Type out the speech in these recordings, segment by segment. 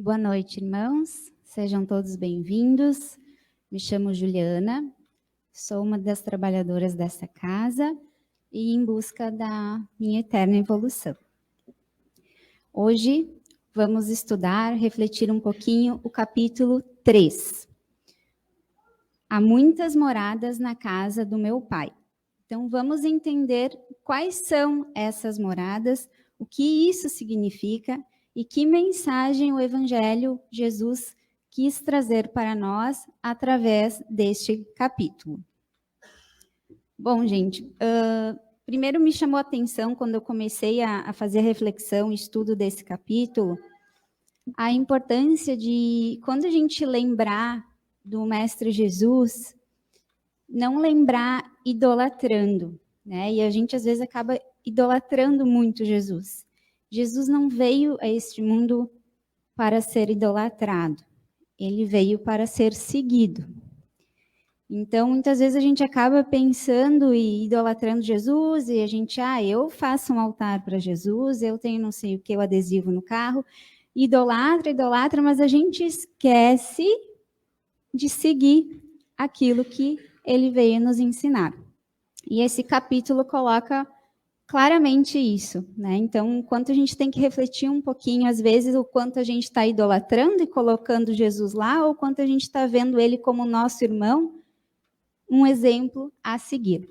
Boa noite, irmãos. Sejam todos bem-vindos. Me chamo Juliana, sou uma das trabalhadoras desta casa e em busca da minha eterna evolução. Hoje vamos estudar, refletir um pouquinho o capítulo 3. Há muitas moradas na casa do meu Pai. Então vamos entender quais são essas moradas, o que isso significa e que mensagem o Evangelho Jesus quis trazer para nós através deste capítulo. Bom, gente, primeiro me chamou a atenção quando eu comecei a fazer a reflexão e estudo desse capítulo, a importância de, quando a gente lembrar do Mestre Jesus, não lembrar idolatrando, né? E a gente às vezes acaba idolatrando muito Jesus. Jesus não veio a este mundo para ser idolatrado, ele veio para ser seguido. Então, muitas vezes a gente acaba pensando e idolatrando Jesus, e a gente, eu faço um altar para Jesus, eu tenho não sei o que, o adesivo no carro, idolatra, mas a gente esquece de seguir aquilo que ele veio nos ensinar. E esse capítulo coloca claramente isso, né? Então, enquanto a gente tem que refletir um pouquinho, às vezes, o quanto a gente está idolatrando e colocando Jesus lá, ou quanto a gente está vendo ele como nosso irmão, um exemplo a seguir.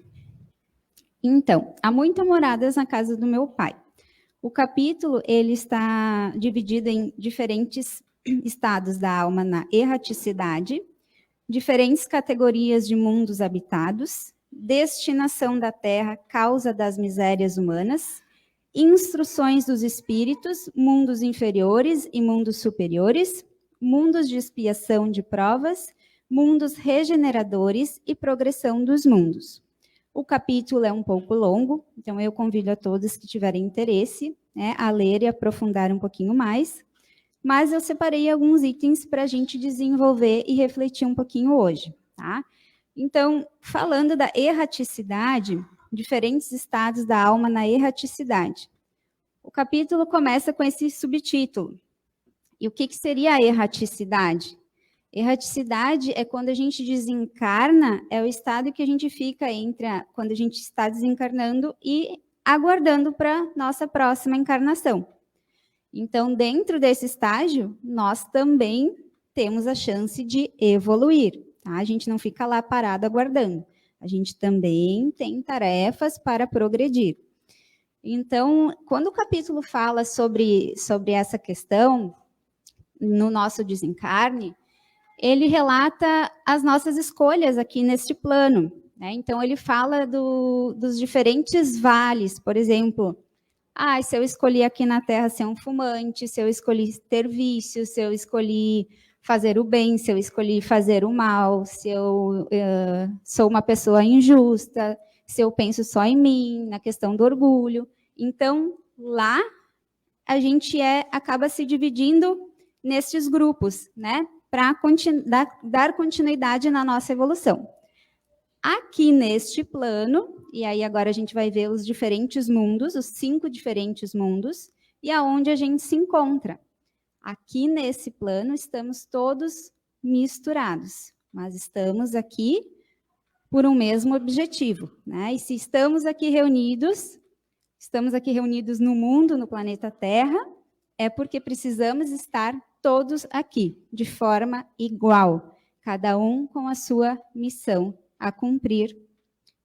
Então, há muitas moradas na casa do meu Pai. O capítulo, ele está dividido em diferentes estados da alma na erraticidade, diferentes categorias de mundos habitados, destinação da terra, causa das misérias humanas, instruções dos espíritos, mundos inferiores e mundos superiores, mundos de expiação de provas, mundos regeneradores e progressão dos mundos. O capítulo é um pouco longo, então eu convido a todos que tiverem interesse, né, a ler e aprofundar um pouquinho mais, mas eu separei alguns itens para a gente desenvolver e refletir um pouquinho hoje, tá? Então, falando da erraticidade, diferentes estados da alma na erraticidade. O capítulo começa com esse subtítulo. E o que seria a erraticidade? Erraticidade é quando a gente desencarna, é o estado que a gente fica quando a gente está desencarnando e aguardando para nossa próxima encarnação. Então, dentro desse estágio, nós também temos a chance de evoluir, tá? A gente não fica lá parado aguardando. A gente também tem tarefas para progredir. Então, quando o capítulo fala sobre essa questão, no nosso desencarne, ele relata as nossas escolhas aqui neste plano, né? Então, ele fala dos diferentes vales, por exemplo, se eu escolhi aqui na Terra ser um fumante, se eu escolhi ter vícios, se eu escolhi fazer o bem, se eu escolhi fazer o mal, se eu sou uma pessoa injusta, se eu penso só em mim, na questão do orgulho. Então, lá, a gente acaba se dividindo nesses grupos, né? Para dar continuidade na nossa evolução. Aqui neste plano, e aí agora a gente vai ver os diferentes mundos, os 5 diferentes mundos, e aonde a gente se encontra. Aqui nesse plano estamos todos misturados, mas estamos aqui por um mesmo objetivo, né? E se estamos aqui reunidos no mundo, no planeta Terra, é porque precisamos estar todos aqui, de forma igual, cada um com a sua missão a cumprir.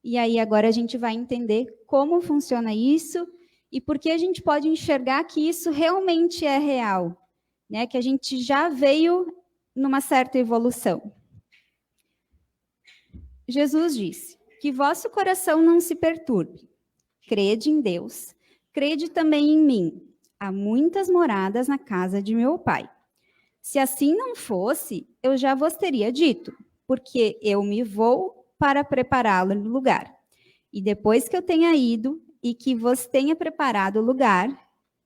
E aí agora a gente vai entender como funciona isso e por que a gente pode enxergar que isso realmente é real, né? Que a gente já veio numa certa evolução. Jesus disse: que vosso coração não se perturbe. Crede em Deus, crede também em mim. Há muitas moradas na casa de meu Pai. Se assim não fosse, eu já vos teria dito, porque eu me vou para prepará-lo no lugar. E depois que eu tenha ido e que vos tenha preparado o lugar,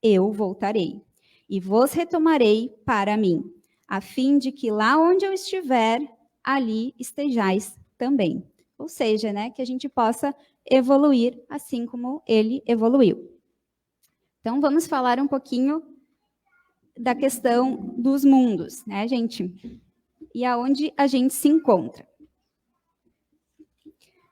eu voltarei e vos retomarei para mim, a fim de que lá onde eu estiver, ali estejais também. Ou seja, né, que a gente possa evoluir assim como ele evoluiu. Então, vamos falar um pouquinho da questão dos mundos, né, gente? E aonde a gente se encontra.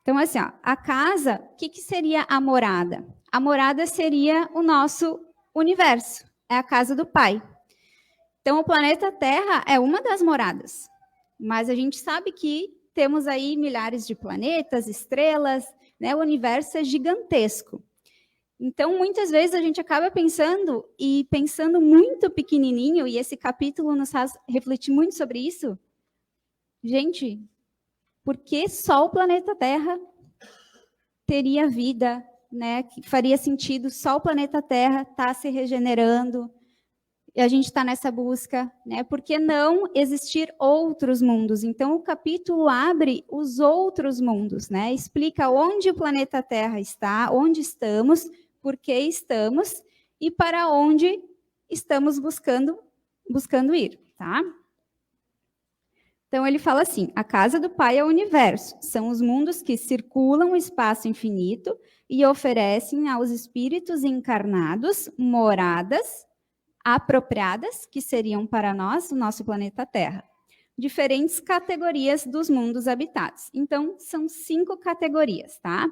Então, assim, ó, a casa, o que seria a morada? A morada seria o nosso universo, é a casa do Pai. Então, o planeta Terra é uma das moradas, mas a gente sabe que temos aí milhares de planetas, estrelas, né? O universo é gigantesco. Então, muitas vezes a gente acaba pensando muito pequenininho, e esse capítulo nos faz refletir muito sobre isso. Gente, por que só o planeta Terra teria vida, né? Que faria sentido só o planeta Terra estar se regenerando? E a gente está nessa busca, né? Por que não existir outros mundos? Então, o capítulo abre os outros mundos, né? Explica onde o planeta Terra está, onde estamos, por que estamos e para onde estamos buscando ir, tá? Então, ele fala assim, a casa do Pai é o universo, são os mundos que circulam o espaço infinito e oferecem aos espíritos encarnados moradas apropriadas, que seriam para nós, o nosso planeta Terra. Diferentes categorias dos mundos habitados. Então, são 5 categorias, tá?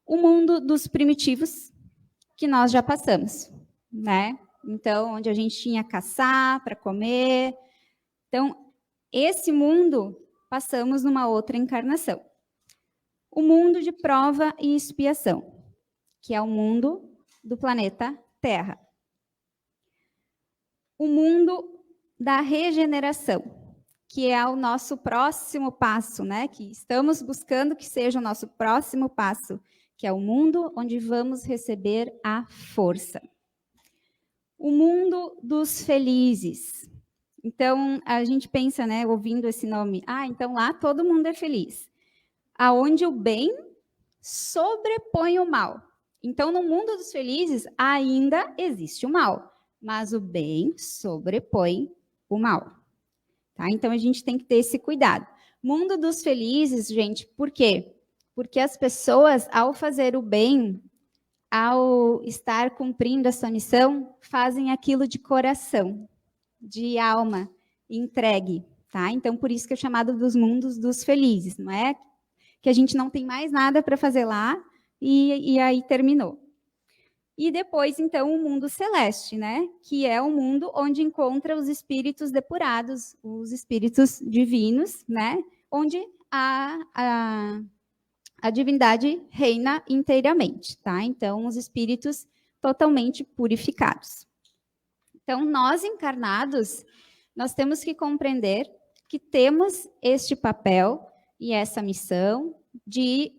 O mundo dos primitivos, que nós já passamos, né? Então, onde a gente tinha caçar para comer. Então, esse mundo, passamos numa outra encarnação. O mundo de prova e expiação, que é o mundo do planeta Terra. O mundo da regeneração, que é o nosso próximo passo, né? Que estamos buscando que seja o nosso próximo passo, que é o mundo onde vamos receber a força. O mundo dos felizes. Então, a gente pensa, né, ouvindo esse nome, então lá todo mundo é feliz. Aonde o bem sobrepõe o mal. Então, no mundo dos felizes, ainda existe o mal, mas o bem sobrepõe o mal. Tá? Então, a gente tem que ter esse cuidado. Mundo dos felizes, gente, por quê? Porque as pessoas, ao fazer o bem, ao estar cumprindo a sua missão, fazem aquilo de coração, de alma, entregue. Tá? Então, por isso que é chamado dos mundos dos felizes. Não é que a gente não tem mais nada para fazer lá e aí terminou. E depois, então, o mundo celeste, né? Que é o mundo onde encontra os espíritos depurados, os espíritos divinos, né? Onde a divindade reina inteiramente, tá? Então, os espíritos totalmente purificados. Então, nós encarnados, nós temos que compreender que temos este papel e essa missão de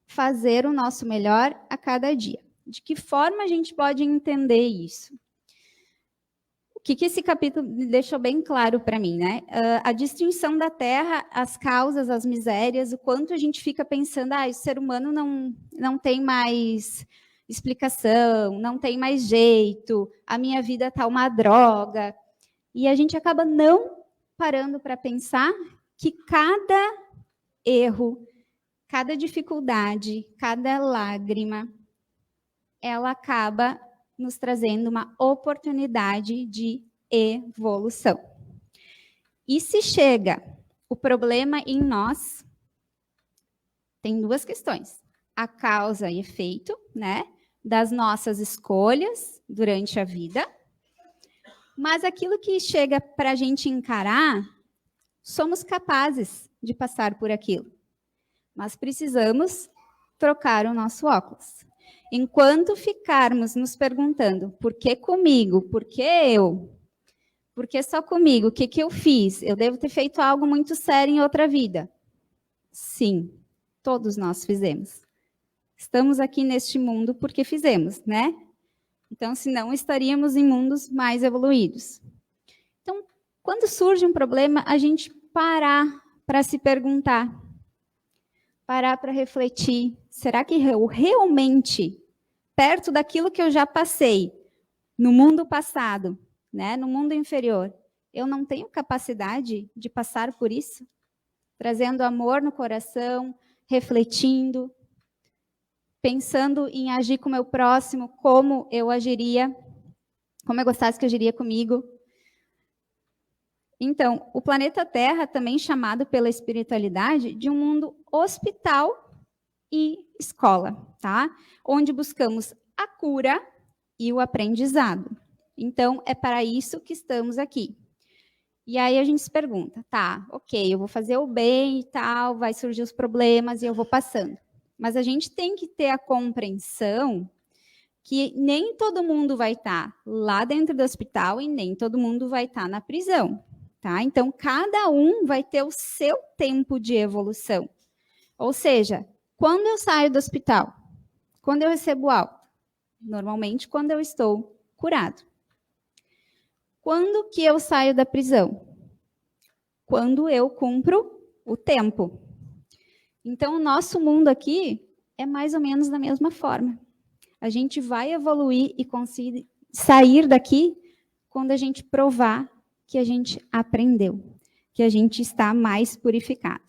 fazer o nosso melhor a cada dia. De que forma a gente pode entender isso? O que esse capítulo deixou bem claro para mim, né? A distinção da Terra, as causas, as misérias, o quanto a gente fica pensando, o ser humano não tem mais explicação, não tem mais jeito, a minha vida está uma droga. E a gente acaba não parando para pensar que cada erro, cada dificuldade, cada lágrima, ela acaba nos trazendo uma oportunidade de evolução. E se chega o problema em nós, tem 2 questões. A causa e efeito, né, das nossas escolhas durante a vida, mas aquilo que chega para a gente encarar, somos capazes de passar por aquilo. Mas precisamos trocar o nosso óculos. Enquanto ficarmos nos perguntando, por que comigo? Por que eu? Por que só comigo? O que eu fiz? Eu devo ter feito algo muito sério em outra vida. Sim, todos nós fizemos. Estamos aqui neste mundo porque fizemos, né? Então, senão estaríamos em mundos mais evoluídos. Então, quando surge um problema, a gente parar para se perguntar, parar para refletir, será que eu realmente, perto daquilo que eu já passei, no mundo passado, né, no mundo inferior, eu não tenho capacidade de passar por isso? Trazendo amor no coração, refletindo, pensando em agir com o meu próximo, como eu agiria. Como eu gostasse que eu diria comigo. Então, o planeta Terra, também chamado pela espiritualidade de um mundo hospital e escola, tá? Onde buscamos a cura e o aprendizado. Então, é para isso que estamos aqui. E aí a gente se pergunta, tá, ok, eu vou fazer o bem e tal, vai surgir os problemas e eu vou passando. Mas a gente tem que ter a compreensão que nem todo mundo vai estar lá dentro do hospital e nem todo mundo vai estar na prisão, tá? Então, cada um vai ter o seu tempo de evolução. Ou seja, quando eu saio do hospital, quando eu recebo alta, normalmente quando eu estou curado. Quando que eu saio da prisão? Quando eu cumpro o tempo. Então, o nosso mundo aqui é mais ou menos da mesma forma. A gente vai evoluir e conseguir sair daqui quando a gente provar que a gente aprendeu, que a gente está mais purificado.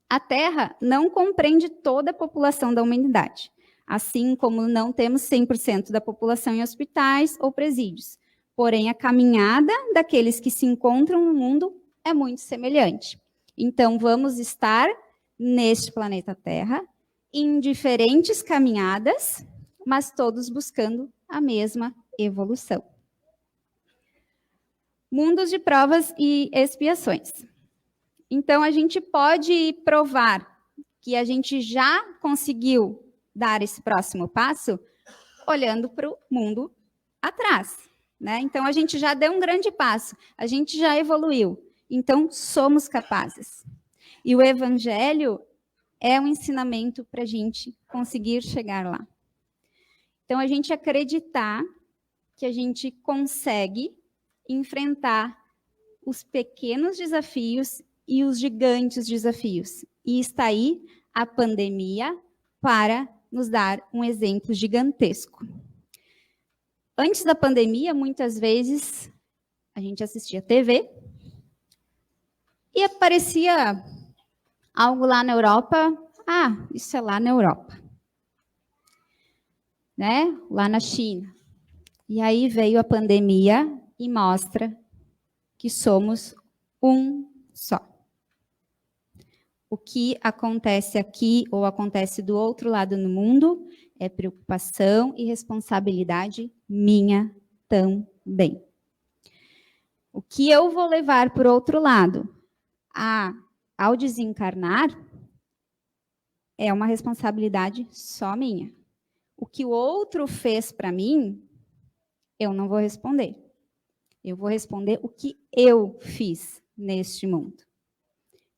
A Terra não compreende toda a população da humanidade, assim como não temos 100% da população em hospitais ou presídios. Porém, a caminhada daqueles que se encontram no mundo é muito semelhante. Então, vamos estar neste planeta Terra, em diferentes caminhadas, mas todos buscando a mesma evolução. Mundos de provas e expiações. Então, a gente pode provar que a gente já conseguiu dar esse próximo passo olhando para o mundo atrás, né? Então, a gente já deu um grande passo, a gente já evoluiu. Então, somos capazes. E o Evangelho é um ensinamento para a gente conseguir chegar lá. Então, a gente acreditar que a gente consegue enfrentar os pequenos desafios e os gigantes desafios. E está aí a pandemia para nos dar um exemplo gigantesco. Antes da pandemia, muitas vezes, a gente assistia TV e aparecia algo lá na Europa. Ah, isso é lá na Europa. Né? Lá na China. E aí veio a pandemia e mostra que somos um só. O que acontece aqui ou acontece do outro lado no mundo é preocupação e responsabilidade minha também. O que eu vou levar para o outro lado ao desencarnar é uma responsabilidade só minha. O que o outro fez para mim, eu não vou responder. Eu vou responder o que eu fiz neste mundo.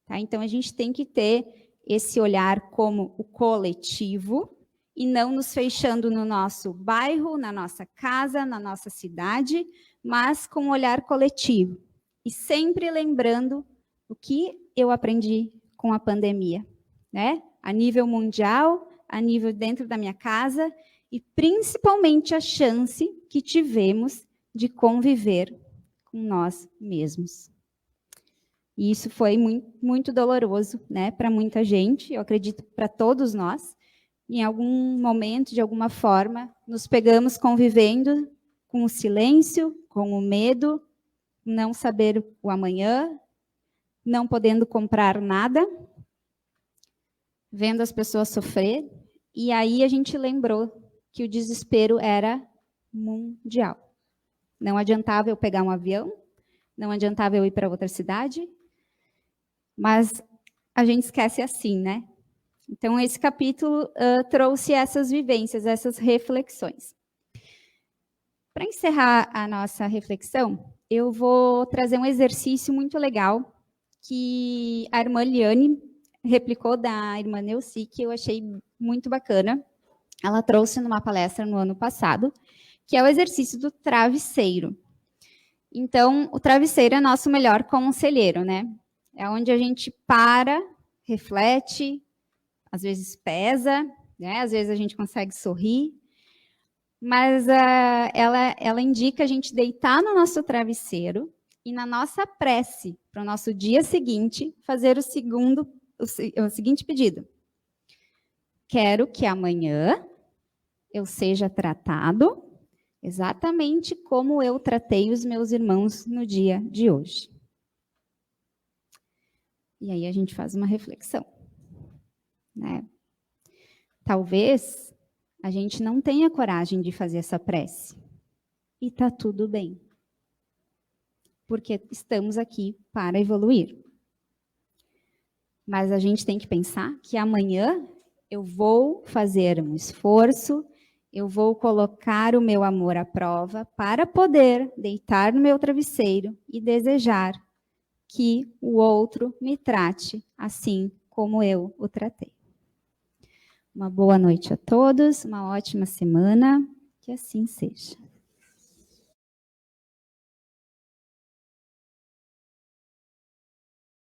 Tá? Então, a gente tem que ter esse olhar como o coletivo e não nos fechando no nosso bairro, na nossa casa, na nossa cidade, mas com um olhar coletivo. E sempre lembrando o que eu aprendi com a pandemia, né? A nível mundial, a nível dentro da minha casa e principalmente a chance que tivemos de conviver com nós mesmos. E isso foi muito, muito doloroso, né, para muita gente, eu acredito para todos nós. Em algum momento, de alguma forma, nos pegamos convivendo com o silêncio, com o medo, não saber o amanhã, não podendo comprar nada, vendo as pessoas sofrer, e aí a gente lembrou que o desespero era mundial. Não adiantava eu pegar um avião, não adiantava eu ir para outra cidade, mas a gente esquece assim, né? Então, esse capítulo trouxe essas vivências, essas reflexões. Para encerrar a nossa reflexão, eu vou trazer um exercício muito legal que a irmã Liane replicou da irmã Neuci, que eu achei muito bacana. Ela trouxe numa palestra no ano passado, que é o exercício do travesseiro. Então, o travesseiro é nosso melhor conselheiro, né? É onde a gente para, reflete, às vezes pesa, né? Às vezes a gente consegue sorrir, mas ela indica a gente deitar no nosso travesseiro e na nossa prece para o nosso dia seguinte fazer o seguinte pedido. Quero que amanhã eu seja tratado, exatamente como eu tratei os meus irmãos no dia de hoje. E aí a gente faz uma reflexão, né? Talvez a gente não tenha coragem de fazer essa prece. E tá tudo bem. Porque estamos aqui para evoluir. Mas a gente tem que pensar que amanhã eu vou fazer um esforço, eu vou colocar o meu amor à prova para poder deitar no meu travesseiro e desejar que o outro me trate assim como eu o tratei. Uma boa noite a todos, uma ótima semana, que assim seja.